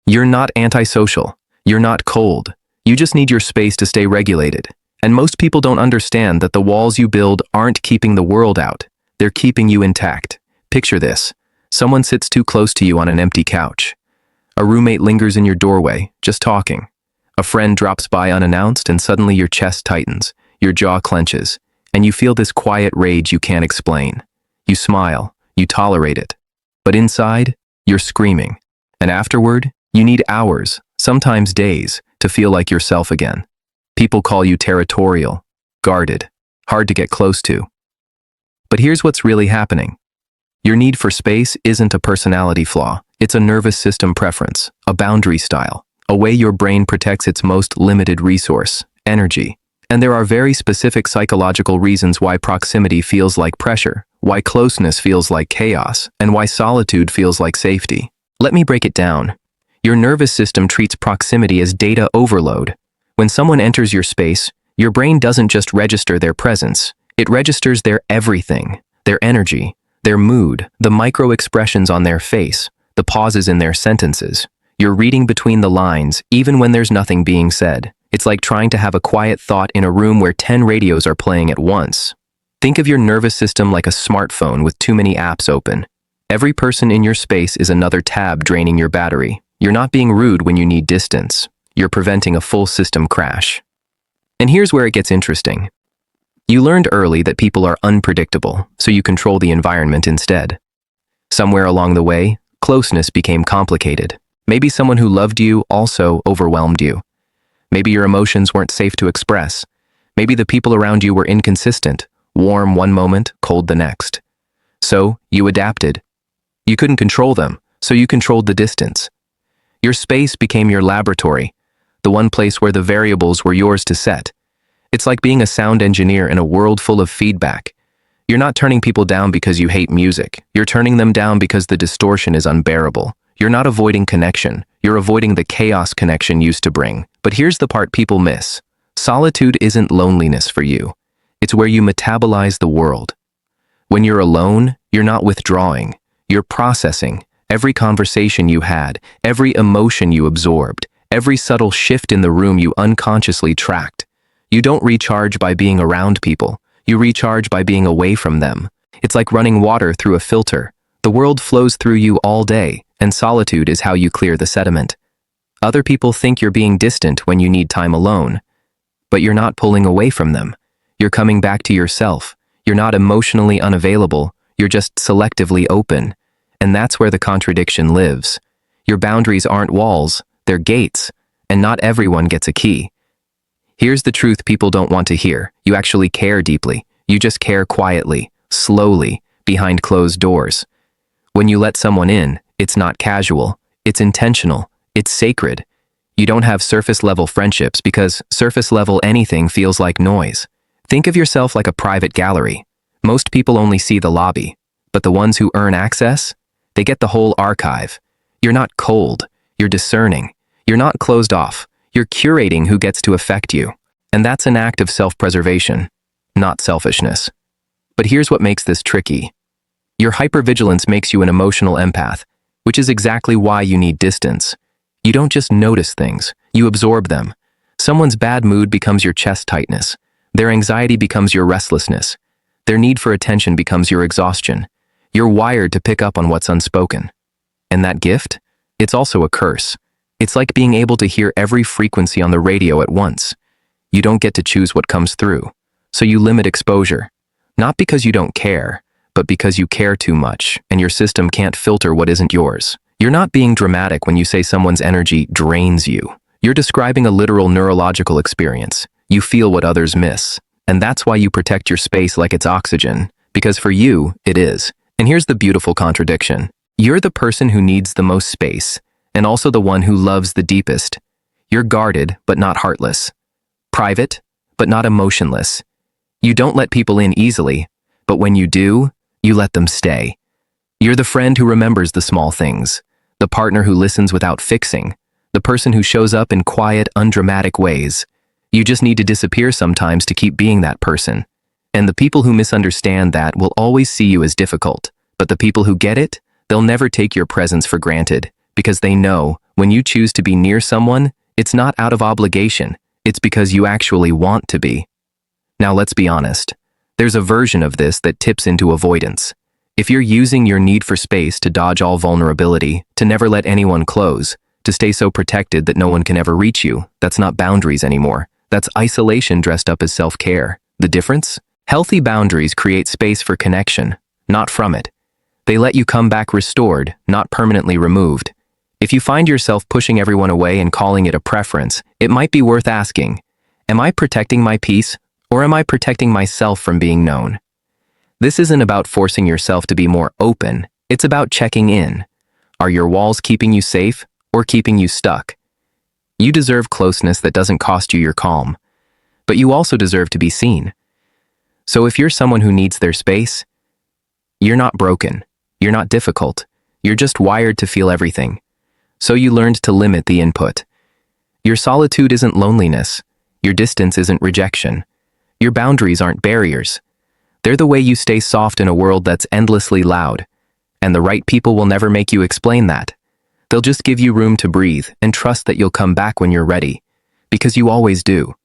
You're not antisocial. You're not cold. You just need your space to stay regulated. And most people don't understand that the walls you build aren't keeping the world out. They're keeping you intact. Picture this. Someone sits too close to you on an empty couch. A roommate lingers in your doorway, just talking. A friend drops by unannounced and suddenly your chest tightens, your jaw clenches, and you feel this quiet rage you can't explain. You smile, you tolerate it. But inside, you're screaming. And afterward, you need hours, sometimes days, to feel like yourself again. People call you territorial, guarded, hard to get close to. But here's what's really happening. Your need for space isn't a personality flaw. It's a nervous system preference, a boundary style, a way your brain protects its most limited resource, energy. And there are very specific psychological reasons why proximity feels like pressure, why closeness feels like chaos, and why solitude feels like safety. Let me break it down. Your nervous system treats proximity as data overload. When someone enters your space, your brain doesn't just register their presence, it registers their everything, their energy, their mood, the micro-expressions on their face, the pauses in their sentences. You're reading between the lines, even when there's nothing being said. It's like trying to have a quiet thought in a room where 10 radios are playing at once. Think of your nervous system like a smartphone with too many apps open. Every person in your space is another tab draining your battery. You're not being rude when you need distance. You're preventing a full system crash. And here's where it gets interesting. You learned early that people are unpredictable, so you control the environment instead. Somewhere along the way, closeness became complicated. Maybe someone who loved you also overwhelmed you. Maybe your emotions weren't safe to express. Maybe the people around you were inconsistent, warm one moment, cold the next. So, you adapted. You couldn't control them, so you controlled the distance. Your space became your laboratory, the one place where the variables were yours to set. It's like being a sound engineer in a world full of feedback. You're not turning people down because you hate music. You're turning them down because the distortion is unbearable. You're not avoiding connection. You're avoiding the chaos connection used to bring. But here's the part people miss. Solitude isn't loneliness for you. It's where you metabolize the world. When you're alone, you're not withdrawing. You're processing. Every conversation you had, every emotion you absorbed, every subtle shift in the room you unconsciously tracked. You don't recharge by being around people. You recharge by being away from them. It's like running water through a filter. The world flows through you all day, and solitude is how you clear the sediment. Other people think you're being distant when you need time alone. But you're not pulling away from them. You're coming back to yourself. You're not emotionally unavailable. You're just selectively open. And that's where the contradiction lives. Your boundaries aren't walls, they're gates, and not everyone gets a key. Here's the truth people don't want to hear. You actually care deeply. You just care quietly, slowly, behind closed doors. When you let someone in, it's not casual, it's intentional, it's sacred. You don't have surface-level friendships because surface-level anything feels like noise. Think of yourself like a private gallery. Most people only see the lobby, but the ones who earn access, they get the whole archive. You're not cold, you're discerning. You're not closed off, you're curating who gets to affect you. And that's an act of self-preservation, not selfishness. But here's what makes this tricky. Your hypervigilance makes you an emotional empath, which is exactly why you need distance. You don't just notice things, you absorb them. Someone's bad mood becomes your chest tightness. Their anxiety becomes your restlessness. Their need for attention becomes your exhaustion. You're wired to pick up on what's unspoken. And that gift? It's also a curse. It's like being able to hear every frequency on the radio at once. You don't get to choose what comes through, so you limit exposure. Not because you don't care, but because you care too much, and your system can't filter what isn't yours. You're not being dramatic when you say someone's energy drains you. You're describing a literal neurological experience. You feel what others miss. And that's why you protect your space like it's oxygen, because for you, it is. And here's the beautiful contradiction. You're the person who needs the most space, and also the one who loves the deepest. You're guarded, but not heartless. Private, but not emotionless. You don't let people in easily, but when you do, you let them stay. You're the friend who remembers the small things, the partner who listens without fixing, the person who shows up in quiet, undramatic ways. You just need to disappear sometimes to keep being that person. And the people who misunderstand that will always see you as difficult. But the people who get it, they'll never take your presence for granted, because they know When you choose to be near someone, it's not out of obligation, it's because you actually want to be. Now let's be honest. There's a version of this that tips into avoidance. If you're using your need for space to dodge all vulnerability, to never let anyone close, to stay so protected that no one can ever reach you, that's not boundaries anymore. That's isolation dressed up as self-care. The difference? Healthy boundaries create space for connection, not from it. They let you come back restored, not permanently removed. If you find yourself pushing everyone away and calling it a preference, it might be worth asking, am I protecting my peace, or am I protecting myself from being known? This isn't about forcing yourself to be more open, it's about checking in. Are your walls keeping you safe, or keeping you stuck? You deserve closeness that doesn't cost you your calm, but you also deserve to be seen. So if you're someone who needs their space, you're not broken, you're not difficult, you're just wired to feel everything. So you learned to limit the input. Your solitude isn't loneliness, your distance isn't rejection, your boundaries aren't barriers. They're the way you stay soft in a world that's endlessly loud, and the right people will never make you explain that. They'll just give you room to breathe and trust that you'll come back when you're ready, because you always do.